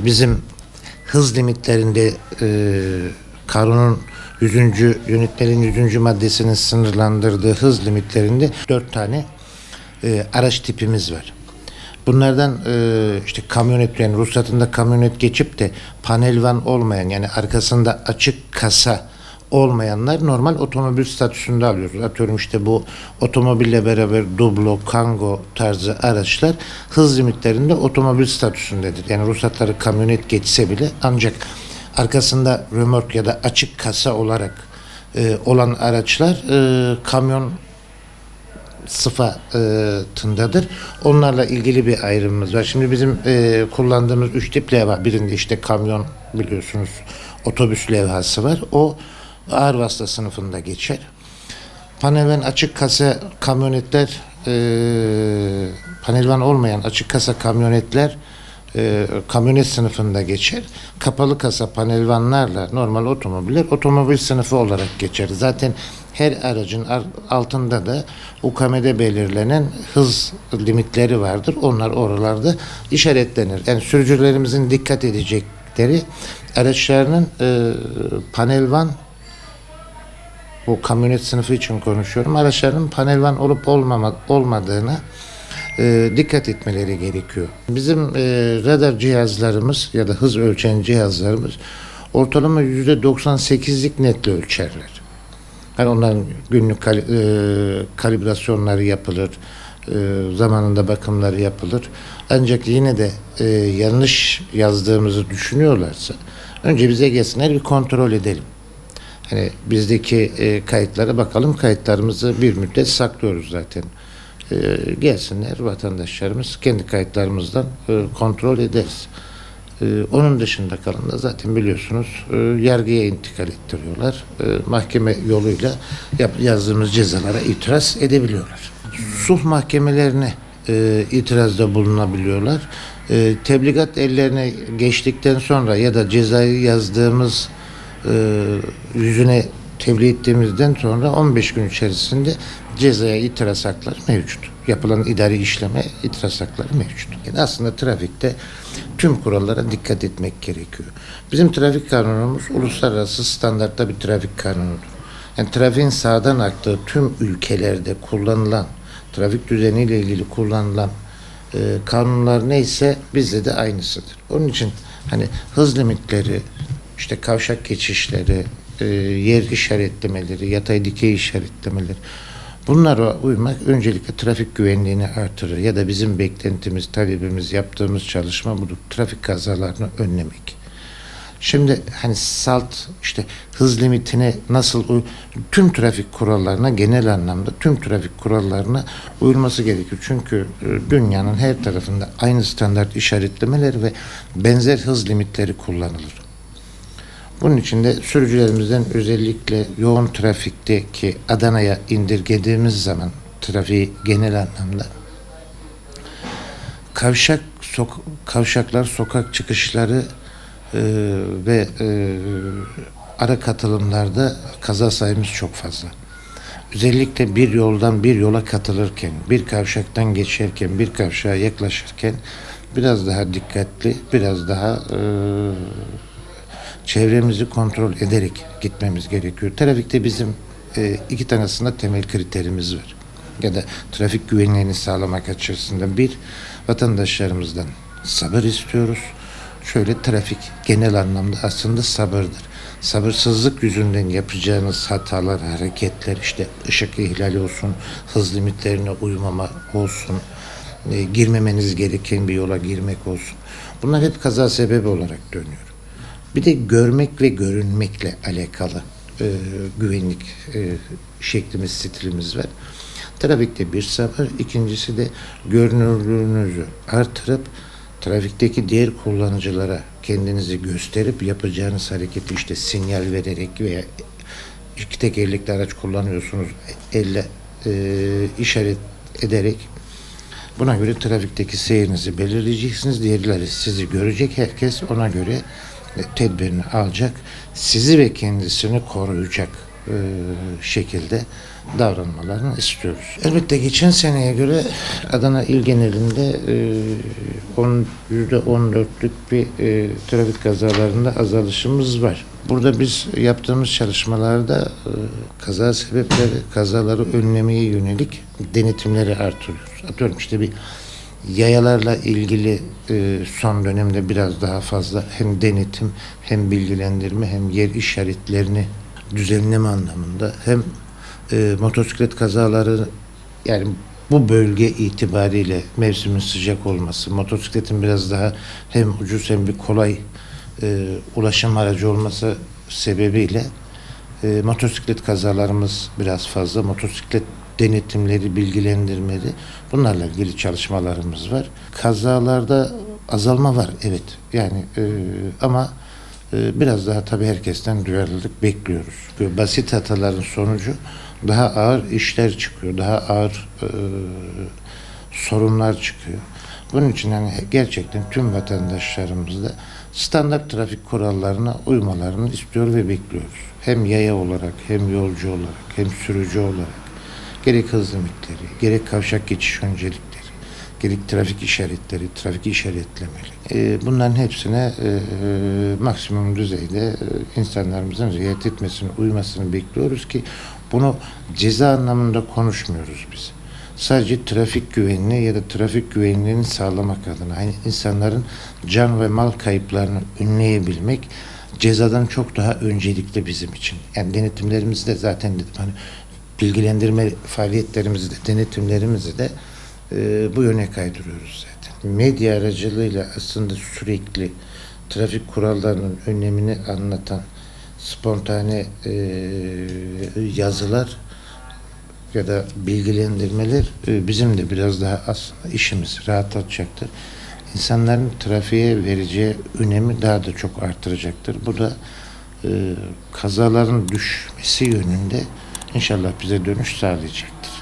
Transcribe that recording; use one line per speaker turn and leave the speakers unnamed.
bizim hız limitlerinde kanunun 100. yönetmeliğin 100. maddesinin sınırlandırdığı hız limitlerinde 4 tane araç tipimiz var. Bunlardan işte kamyonet, yani ruhsatında kamyonet geçip de panel van olmayan, yani arkasında açık kasa olmayanlar normal otomobil statüsünde alıyoruz. Atıyorum işte bu otomobille beraber Dublo, Kango tarzı araçlar hız limitlerinde otomobil statüsündedir. Yani ruhsatları kamyonet geçse bile ancak arkasında römork ya da açık kasa olarak olan araçlar kamyon sıfatındadır. Onlarla ilgili bir ayrımımız var. Şimdi bizim kullandığımız 3 tip levha. Birinde işte kamyon, biliyorsunuz, otobüs levhası var. O ağır vasıta sınıfında geçer. Panelvan açık kasa kamyonetler, panelvan olmayan açık kasa kamyonetler kamyonet sınıfında geçer. Kapalı kasa panelvanlarla normal otomobiller otomobil sınıfı olarak geçer. Zaten her aracın altında da UKM'de belirlenen hız limitleri vardır. Onlar oralarda işaretlenir. Yani sürücülerimizin dikkat edecekleri, araçlarının panelvan, bu kamyonet sınıfı için konuşuyorum, araçların panelvan olup olmadığına dikkat etmeleri gerekiyor. Bizim radar cihazlarımız ya da hız ölçen cihazlarımız ortalama %98'lik netle ölçerler. Yani onların günlük kalibrasyonları yapılır, zamanında bakımları yapılır. Ancak yine de yanlış yazdığımızı düşünüyorlarsa önce bize gelsinler, bir kontrol edelim. Hani bizdeki kayıtlara bakalım, kayıtlarımızı bir müddet saklıyoruz zaten. Gelsinler vatandaşlarımız, kendi kayıtlarımızdan kontrol ederiz. Onun dışında kalan da zaten biliyorsunuz yargıya intikal ettiriyorlar. Mahkeme yoluyla yazdığımız cezalara itiraz edebiliyorlar. Sulh mahkemelerine itirazda bulunabiliyorlar. Tebligat ellerine geçtikten sonra ya da cezayı yazdığımız yüzüne tebliğ ettiğimizden sonra 15 gün içerisinde cezaya itiraz hakları mevcut. Yapılan idari işleme itiraz hakları mevcut. Yani aslında trafikte tüm kurallara dikkat etmek gerekiyor. Bizim trafik kanunumuz uluslararası standartta bir trafik kanunudur. Yani trafiğin sağdan aktığı tüm ülkelerde kullanılan, trafik düzeniyle ilgili kullanılan kanunlar neyse bizde de aynısıdır. Onun için hani hız limitleri, işte kavşak geçişleri, yer işaretlemeleri, yatay dikey işaretlemeleri, bunlara uymak öncelikle trafik güvenliğini artırır ya da bizim beklentimiz, talebimiz, yaptığımız çalışma budur. Trafik kazalarını önlemek. Şimdi hani salt işte hız limitine nasıl tüm trafik kurallarına, genel anlamda tüm trafik kurallarına uyulması gerekiyor. Çünkü dünyanın her tarafında aynı standart işaretlemeleri ve benzer hız limitleri kullanılır. Bunun için de sürücülerimizden özellikle yoğun trafikteki Adana'ya indirgediğimiz zaman trafiği genel anlamda kavşaklar, sokak çıkışları ve ara katılımlarda kaza sayımız çok fazla. Özellikle bir yoldan bir yola katılırken, bir kavşaktan geçerken, bir kavşağa yaklaşırken biraz daha dikkatli, biraz daha çevremizi kontrol ederek gitmemiz gerekiyor. Trafikte bizim iki tane aslında temel kriterimiz var. Ya da trafik güvenliğini sağlamak açısından bir, vatandaşlarımızdan sabır istiyoruz. Şöyle, trafik genel anlamda aslında sabırdır. Sabırsızlık yüzünden yapacağınız hatalar, hareketler, işte ışık ihlali olsun, hız limitlerine uymama olsun, girmemeniz gereken bir yola girmek olsun. Bunlar hep kaza sebebi olarak dönüyor. Bir de görmek ve görünmekle alakalı güvenlik şeklimiz, stilimiz var. Trafikte bir sabır, ikincisi de görünürlüğünüzü artırıp trafikteki diğer kullanıcılara kendinizi gösterip yapacağınız hareketi işte sinyal vererek veya iki tekerlekli araç kullanıyorsunuz, elle işaret ederek buna göre trafikteki seyrinizi belirleyeceksiniz. Diğerleri sizi görecek, herkes ona göre tedbirini alacak, sizi ve kendisini koruyacak şekilde davranmalarını istiyoruz. Elbette geçen seneye göre Adana il genelinde %14'lük bir trafik kazalarında azalışımız var. Burada biz yaptığımız çalışmalarda kaza sebepleri, kazaları önlemeye yönelik denetimleri artırıyoruz. Atıyorum işte bir yayalarla ilgili son dönemde biraz daha fazla hem denetim hem bilgilendirme hem yer işaretlerini düzenleme anlamında hem motosiklet kazaları, yani bu bölge itibariyle mevsimin sıcak olması, motosikletin biraz daha hem ucuz hem bir kolay ulaşım aracı olması sebebiyle motosiklet kazalarımız biraz fazla. Motosiklet denetimleri, bilgilendirmeleri, bunlarla ilgili çalışmalarımız var. Kazalarda azalma var, evet. Yani ama biraz daha tabii herkesten duyarlılık bekliyoruz. Böyle basit hataların sonucu daha ağır işler çıkıyor, daha ağır sorunlar çıkıyor. Bunun için yani gerçekten tüm vatandaşlarımız da standart trafik kurallarına uymalarını istiyor ve bekliyoruz. Hem yaya olarak, hem yolcu olarak, hem sürücü olarak. Gerek hız limitleri, gerek kavşak geçiş öncelikleri, gerek trafik işaretleri, trafik işaretlemeleri. Bunların hepsine maksimum düzeyde insanlarımızın riayet etmesini, uymasını bekliyoruz ki bunu ceza anlamında konuşmuyoruz biz. Sadece trafik güvenliği ya da trafik güvenliğini sağlamak adına, yani insanların can ve mal kayıplarını önleyebilmek cezadan çok daha öncelikli bizim için. Yani denetimlerimizi de zaten dedim, hani bilgilendirme faaliyetlerimizi de, denetimlerimizi de bu yöne kaydırıyoruz zaten. Medya aracılığıyla aslında sürekli trafik kurallarının önemini anlatan spontane yazılar ya da bilgilendirmeler bizim de biraz daha aslında işimizi rahatlatacaktır. İnsanların trafiğe vereceği önemi daha da çok artıracaktır. Bu da kazaların düşmesi yönünde İnşallah bize dönüş sağlayacaktır.